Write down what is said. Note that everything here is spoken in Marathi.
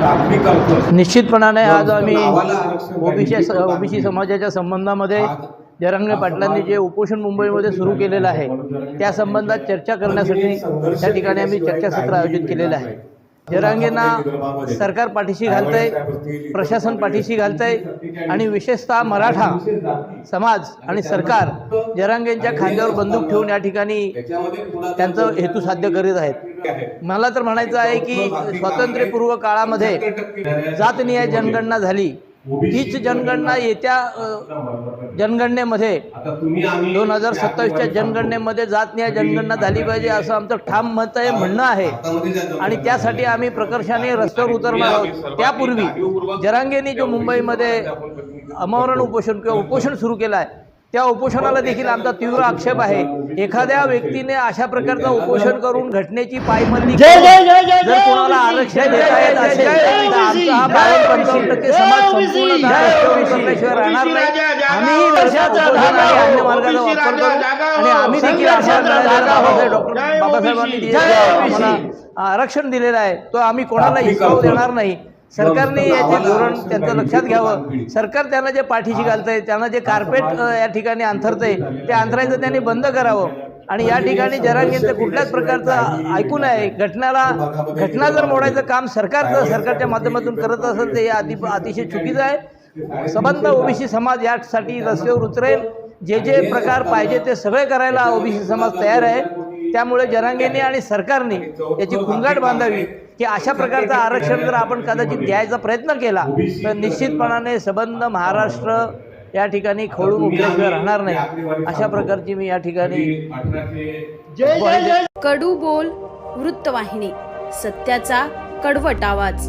आम्ही करतो। निश्चितपणाने आज आम्ही ओबीसी समाजाच्या संबंधामध्ये जरांगे पाटलांनी जे उपोषण मुंबईमध्ये सुरू केलेलं आहे त्या संबंधात चर्चा करण्यासाठी त्या ठिकाणी आम्ही चर्चासत्र आयोजित केलेलं आहे। जरांगेंना सरकार पाठीशी घालतंय, प्रशासन पाठीशी घालतंय आणि विशेषतः मराठा समाज आणि सरकार जरांगेंच्या खांद्यावर बंदूक ठेवून या ठिकाणी त्यांचं हेतू साध्य करीत आहेत। मला तर म्हणायचं आहे की स्वातंत्र्यपूर्व काळामध्ये जातनिहाय जनगणना झाली, हीच जनगणना येत्या जनगणनेमध्ये 2027च्या जनगणनेमध्ये जातनिहाय जनगणना झाली पाहिजे असं आमचं ठाम मत आहे, म्हणणं आहे आणि त्यासाठी आम्ही प्रकर्षाने रस्त्यावर उतरणार आहोत। त्यापूर्वी जरांगेंनी जो मुंबईमध्ये आमरण उपोषण किंवा उपोषण सुरू केलं आहे त्या उपोषणाला देखील आमचा तीव्र आक्षेप आहे। एखाद्या व्यक्तीने अशा प्रकारचं उपोषण करून घटनेची पायमल्ली जर कोणाला आरक्षण देता येत असेल तर आमचा हा 52% समाज संपूर्ण रस्त्यावर उतरल्याशिवाय राहणार नाही। आम्हीही उपोषण आणि अन्य मार्गाचा वापर करू आणि आम्ही देखील डॉक्टर बाबासाहेबांनी आम्हाला आरक्षण दिलेलं आहे तो आम्ही कोणाला हिसकावू देणार नाही। सरकारने याचे धोरण त्यांचं लक्षात घ्यावं। सरकार त्यांना जे पाठीशी घालतंय, त्यांना जे कार्पेट या ठिकाणी अंथरतंय ते अंथरायचं त्यांनी बंद करावं आणि या ठिकाणी जरांगेंचं कुठल्याच प्रकारचं ऐकून आहे घटना जर मोडायचं काम सरकारच्या माध्यमातून करत असेल ते अतिशय चुकीचं आहे। सबंध ओबीसी समाज यासाठी रस्त्यावर उतरेल, जे प्रकार पाहिजे ते सगळे करायला ओबीसी समाज तयार आहे। त्यामुळे जरांगेंनी आणि सरकारने याची खुंगाट बांधावी की अशा प्रकारचं आरक्षण जर आपण कदाचित द्यायचा प्रयत्न केला तर निश्चितपणाने सबंध महाराष्ट्र या ठिकाणी खवळून उठल्याशिवाय राहणार नाही। अशा प्रकारची मी या ठिकाणी कडू बोल वृत्तवाहिनी, सत्याचा कडवट आवाज।